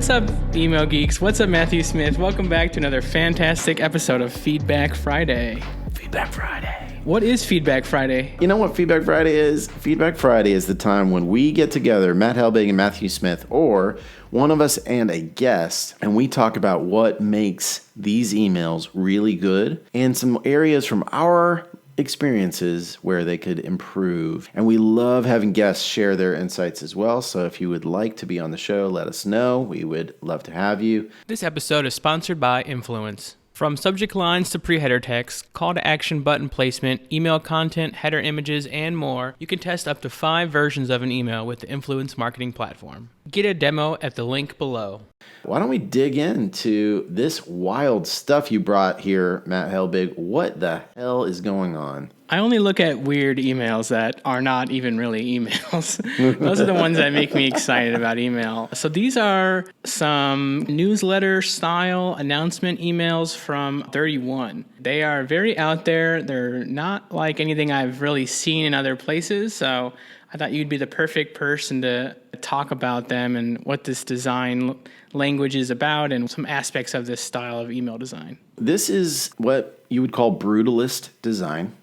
What's up, email geeks? What's up, Matthew Smith? Welcome back to another fantastic episode of Feedback Friday. Feedback Friday. What is Feedback Friday? You know what Feedback Friday is? Feedback Friday is the time when we get together, Matt Helbig and Matthew Smith, or one of us and a guest, and we talk about what makes these emails really good and some areas from our experiences where they could improve. And we love having guests share their insights as well. So if you would like to be on the show, let us know. We would love to have you. This episode is sponsored by Influence. From subject lines to pre-header text, call to action button placement, email content, header images, and more, you can test up to 5 versions of an email with the Influence marketing platform. Get a demo at the link below. Why don't we dig into this wild stuff you brought here, Matt Helbig? What the hell is going on? I only look at weird emails that are not even really emails. Those are the ones that make me excited about email. So these are some newsletter style announcement emails from 31. They are very out there. They're not like anything I've really seen in other places. So I thought you'd be the perfect person to talk about them and what this design language is about and some aspects of this style of email design. This is what you would call brutalist design.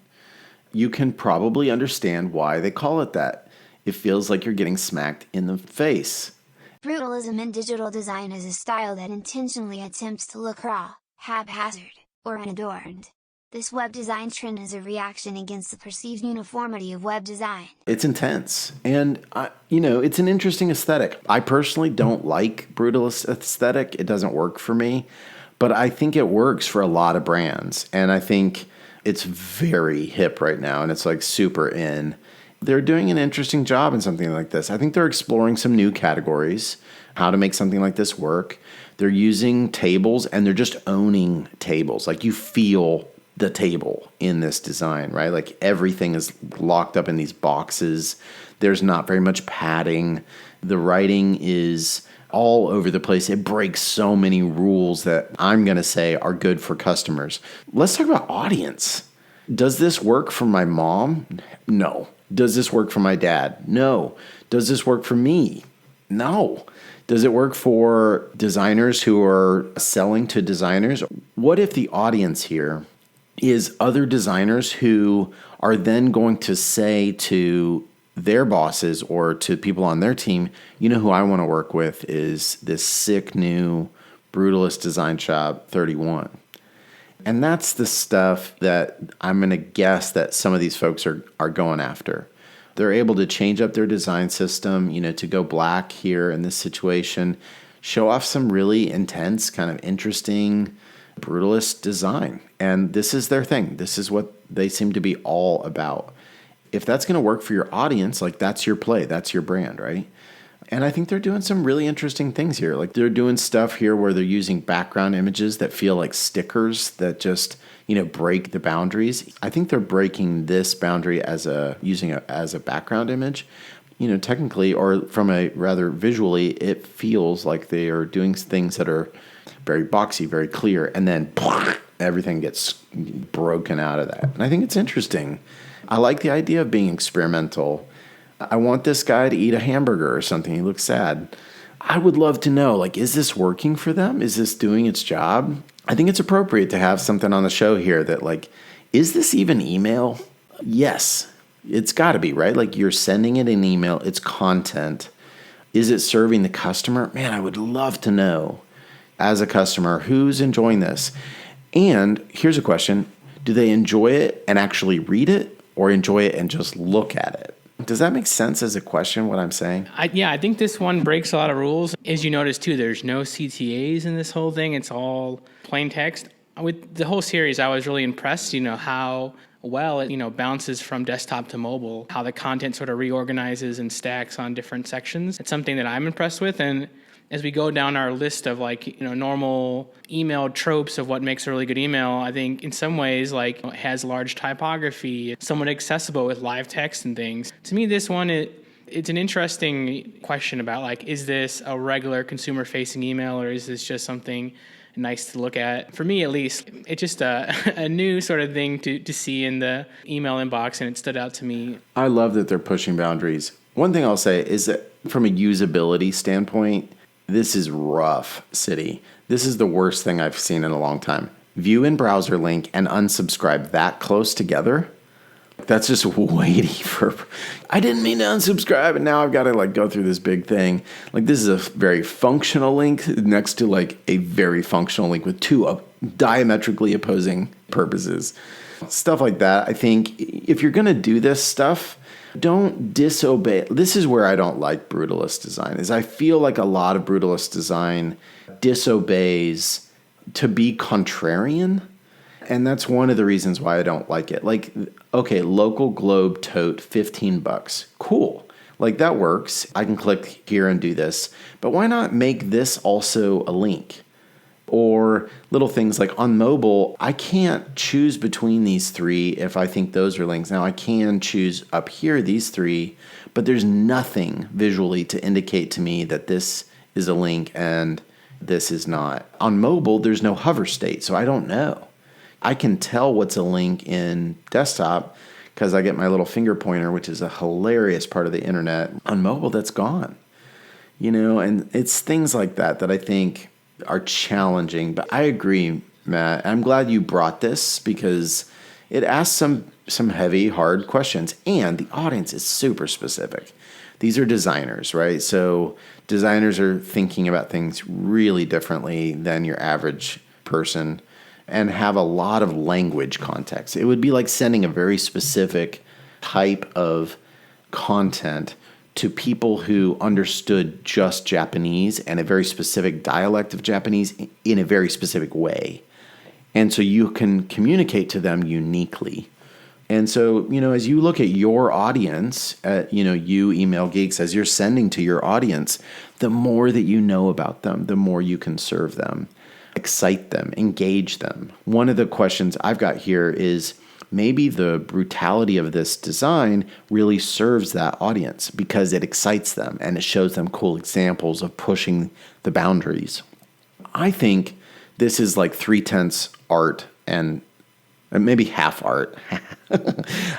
You can probably understand why they call it that. It feels like you're getting smacked in the face. Brutalism in digital design is a style that intentionally attempts to look raw, haphazard, or unadorned. This web design trend is a reaction against the perceived uniformity of web design. It's intense, and it's an interesting aesthetic. I personally don't like brutalist aesthetic. It doesn't work for me, but I think it works for a lot of brands, and I think it's very hip right now, and it's like super in. They're doing an interesting job in something like this. I think they're exploring some new categories, how to make something like this work. They're using tables, and they're just owning tables. Like you feel the table in this design, right? Like everything is locked up in these boxes. There's not very much padding. The writing is all over the place. It breaks so many rules that I'm going to say are good for customers. Let's talk about audience. Does this work for my mom? No. Does this work for my dad? No. Does this work for me? No. Does it work for designers who are selling to designers? What if the audience here is other designers who are then going to say to their bosses or to people on their team, you know who I want to work with is this sick new brutalist design shop 31. And that's the stuff that I'm going to guess that some of these folks are going after. They're able to change up their design system, to go black here in this situation, show off some really intense, kind of interesting brutalist design. And this is their thing. This is what they seem to be all about. If that's going to work for your audience, like that's your play, that's your brand, right? And I think they're doing some really interesting things here. Like they're doing stuff here where they're using background images that feel like stickers that just, break the boundaries. I think they're breaking this boundary as a background image. Technically, or from a rather visually, it feels like they are doing things that are very boxy, very clear, and then everything gets broken out of that. And I think it's interesting. I like the idea of being experimental. I want this guy to eat a hamburger or something. He looks sad. I would love to know, is this working for them? Is this doing its job? I think it's appropriate to have something on the show here that, is this even email? Yes, it's got to be, right? You're sending it an email. It's content. Is it serving the customer? Man, I would love to know as a customer who's enjoying this. And here's a question. Do they enjoy it and actually read it or enjoy it and just look at it? Does that make sense as a question, what I'm saying? I think this one breaks a lot of rules. As you notice, too, there's no CTAs in this whole thing. It's all plain text. With the whole series, I was really impressed, how well it, bounces from desktop to mobile, how the content sort of reorganizes and stacks on different sections. It's something that I'm impressed with. And as we go down our list of normal email tropes of what makes a really good email, I think in some ways it has large typography, somewhat accessible with live text and things. To me, this one, it's an interesting question about is this a regular consumer facing email or is this just something nice to look at? For me, at least, it's just a new sort of thing to see in the email inbox, and it stood out to me. I love that they're pushing boundaries. One thing I'll say is that from a usability standpoint, This is rough, City. This is the worst thing I've seen in a long time. View in browser link and unsubscribe that close together. That's just weighty for. I didn't mean to unsubscribe, and now I've got to like go through this big thing. Like, this is a very functional link next to like a very functional link with two diametrically opposing purposes. Stuff like that. I think if you're gonna do this stuff, don't disobey. This is where I don't like Brutalist design. Is I feel like a lot of Brutalist design disobeys to be contrarian. And that's one of the reasons why I don't like it. Like, okay, local globe tote, $15. Cool. Like, that works. I can click here and do this. But why not make this also a link? Or little things like on mobile, I can't choose between these three if I think those are links. Now, I can choose up here these three, but there's nothing visually to indicate to me that this is a link and this is not. On mobile, there's no hover state, so I don't know. I can tell what's a link in desktop because I get my little finger pointer, which is a hilarious part of the internet. On mobile, that's gone. And it's things like that I think are challenging. But I agree, Matt. I'm glad you brought this because it asks some heavy, hard questions. And the audience is super specific. These are designers, right? So designers are thinking about things really differently than your average person, and have a lot of language context. It would be like sending a very specific type of content to people who understood just Japanese and a very specific dialect of Japanese in a very specific way. And so you can communicate to them uniquely. And so, as you look at your audience, you email geeks, as you're sending to your audience, the more that you know about them, the more you can serve them. Excite them, engage them. One of the questions I've got here is maybe the brutality of this design really serves that audience because it excites them and it shows them cool examples of pushing the boundaries. I think this is like 3/10 art and maybe half art,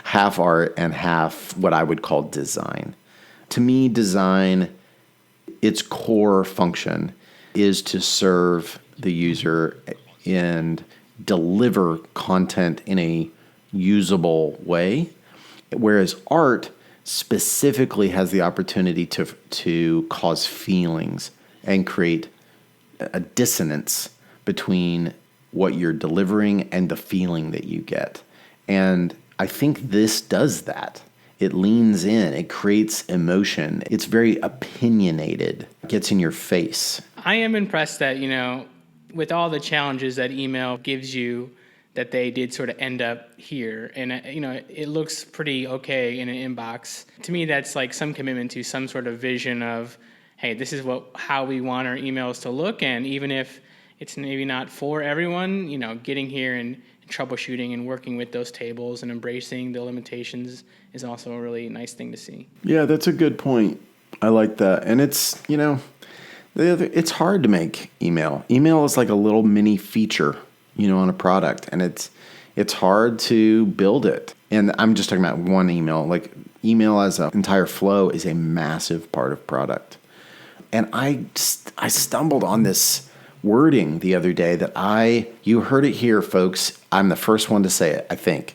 half art and half what I would call design. To me, design, its core function is to serve the user and deliver content in a usable way, whereas art specifically has the opportunity to cause feelings and create a dissonance between what you're delivering and the feeling that you get. And I think this does that. It leans in, it creates emotion. It's very opinionated, it gets in your face. I am impressed that, with all the challenges that email gives you, that they did sort of end up here. And, it looks pretty okay in an inbox. To me, that's like some commitment to some sort of vision of, hey, this is how we want our emails to look. And even if it's maybe not for everyone, getting here and troubleshooting and working with those tables and embracing the limitations is also a really nice thing to see. Yeah, that's a good point. I like that. And it's, it's hard to make email. Email is like a little mini feature, on a product, and it's hard to build it. And I'm just talking about one email. Like, email as an entire flow is a massive part of product. And I stumbled on this wording the other day that you heard it here, folks. I'm the first one to say it, I think.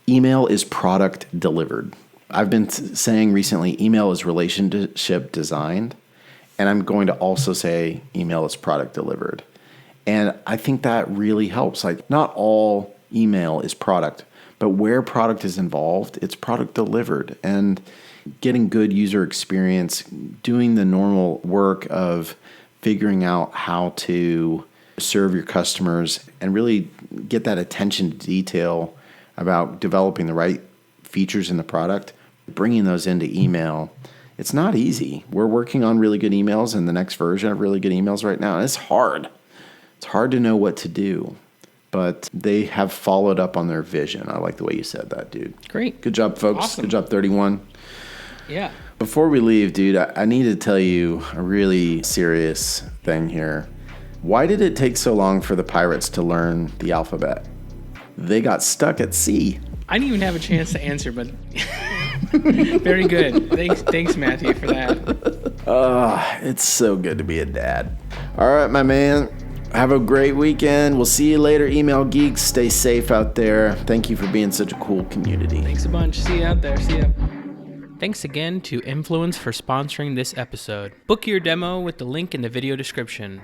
Email is product delivered. I've been saying recently, email is relationship designed. And I'm going to also say email is product delivered. And I think that really helps. Like, not all email is product, but where product is involved, it's product delivered. And getting good user experience, doing the normal work of figuring out how to serve your customers and really get that attention to detail about developing the right features in the product, bringing those into email. It's not easy. We're working on really good emails and the next version of really good emails right now. And it's hard. It's hard to know what to do, but they have followed up on their vision. I like the way you said that, dude. Great. Good job, folks. Awesome. Good job, 31. Yeah. Before we leave, dude, I need to tell you a really serious thing here. Why did it take so long for the pirates to learn the alphabet? They got stuck at C. I didn't even have a chance to answer, but very good. Thanks, Matthew, for that. It's so good to be a dad. All right, my man. Have a great weekend. We'll see you later, email geeks. Stay safe out there. Thank you for being such a cool community. Thanks a bunch. See you out there. See ya. Thanks again to Influence for sponsoring this episode. Book your demo with the link in the video description.